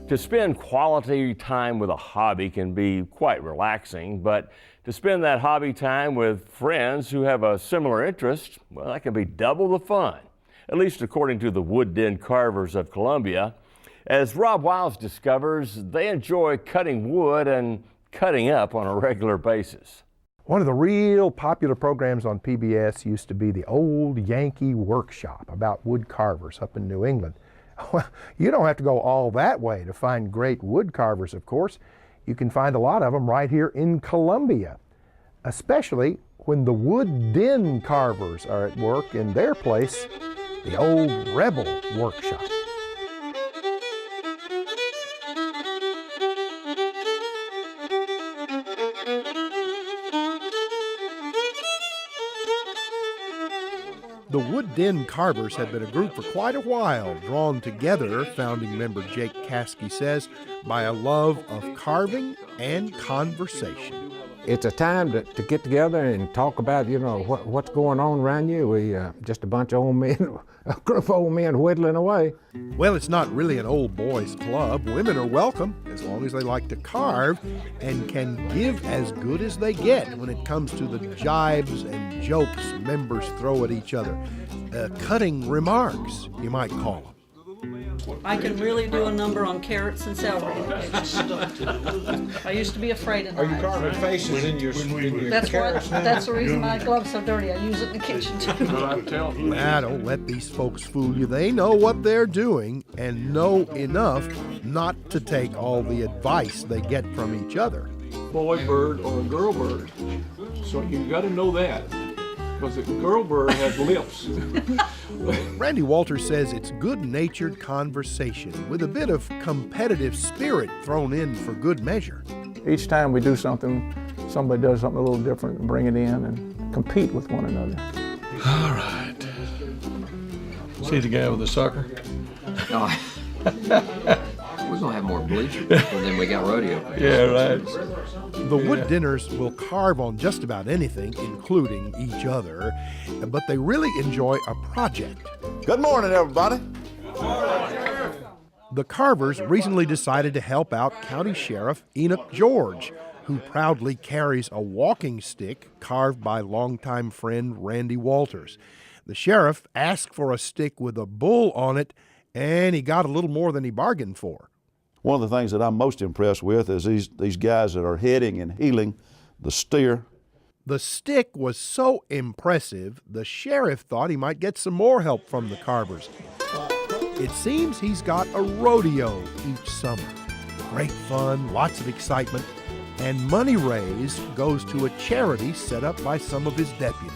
To spend quality time with a hobby can be quite relaxing, but to spend that hobby time with friends who have a similar interest, well, that can be double the fun, at least according to the Wood Den Carvers of Columbia. As Rob Wiles discovers, they enjoy cutting wood and cutting up on a regular basis. One of the real popular programs on PBS used to be the Old Yankee Workshop about wood carvers up in New England. Well, you don't have to go all that way to find great wood carvers, of course. You can find a lot of them right here in Columbia, especially when the Wood Den Carvers are at work in their place, the Old Rebel Workshop. The Wood Den Carvers have been a group for quite a while, drawn together, founding member Jake Caskey says, by a love of carving and conversation. It's a time to get together and talk about, what's going on around you. We just a bunch of old men, a group of old men whittling away. Well, it's not really an old boys club. Women are welcome as long as they like to carve and can give as good as they get when it comes to the jibes and jokes members throw at each other. Cutting remarks, you might call them. I can really do a number on carrots and celery. I used to be afraid of knives. Are you carving faces in your carrots now? That's the reason my glove's so dirty. I use it in the kitchen too. Now, don't let these folks fool you. They know what they're doing and know enough not to take all the advice they get from each other. Boy bird or a girl bird. So you got to know that, because a girl bird has lips. Randy Walters says it's good-natured conversation with a bit of competitive spirit thrown in for good measure. Each time we do something, somebody does something a little different and bring it in and compete with one another. All right. See the guy with the sucker? Oh. We're going to have more bleachers than we got rodeo. Yeah, right. The Wood Dinners will carve on just about anything, including each other, but they really enjoy a project. Good morning, everybody. The Carvers recently decided to help out County Sheriff Enoch George, who proudly carries a walking stick carved by longtime friend Randy Walters. The sheriff asked for a stick with a bull on it, and he got a little more than he bargained for. One of the things that I'm most impressed with is these guys that are heading and heeling the steer. The stick was so impressive, the sheriff thought he might get some more help from the Carvers. It seems he's got a rodeo each summer. Great fun, lots of excitement, and money raised goes to a charity set up by some of his deputies.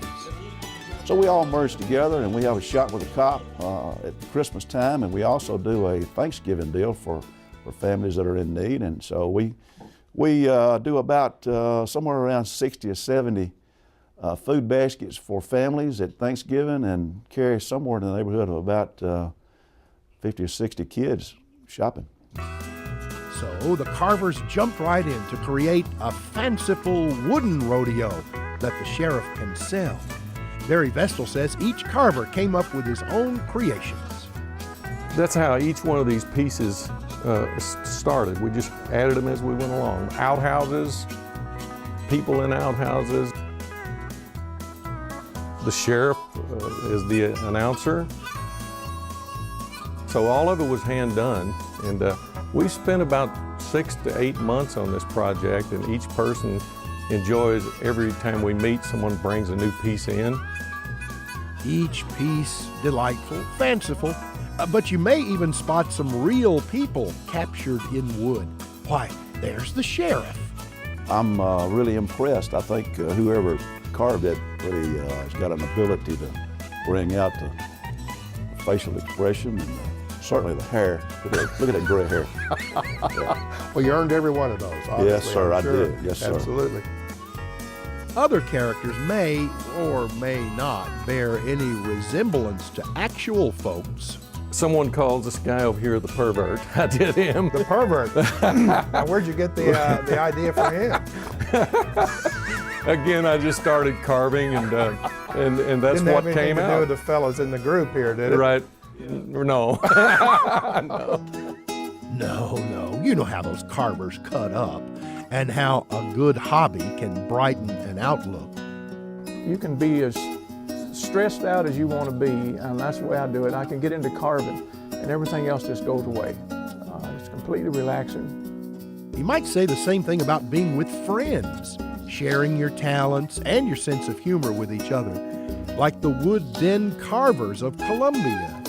So we all merge together and we have a shot with a cop at Christmas time, and we also do a Thanksgiving deal for families that are in need. And so we do about somewhere around 60 or 70 food baskets for families at Thanksgiving, and carry somewhere in the neighborhood of about 50 or 60 kids shopping. So the Carvers jumped right in to create a fanciful wooden rodeo that the sheriff can sell. Barry Vestal says each carver came up with his own creations. That's how each one of these pieces started. We just added them as we went along. Outhouses, people in outhouses. The sheriff is the announcer. So all of it was hand done, and we spent about 6 to 8 months on this project, and each person enjoys every time we meet, someone brings a new piece in. Each piece delightful, fanciful, but you may even spot some real people captured in wood. Why, there's the sheriff. I'm really impressed. I think whoever carved it really has got an ability to bring out the facial expression and certainly the hair. Look at that gray hair. Yeah. Well, you earned every one of those, obviously. Yes, sir, I'm sure. I did. Yes, sir. Absolutely. Other characters may or may not bear any resemblance to actual folks. Someone calls this guy over here the pervert. I did him. The pervert. Now, where'd you get the idea for him? Again, I just started carving, and that's Didn't what have came anything to do out. with the fellows in the group here, did it? Right? No. No. No, you know how those carvers cut up and how a good hobby can brighten an outlook. You can be as stressed out as you want to be, and that's the way I do it. I can get into carving, and everything else just goes away. It's completely relaxing. You might say the same thing about being with friends, sharing your talents and your sense of humor with each other, like the wood den carvers of Columbia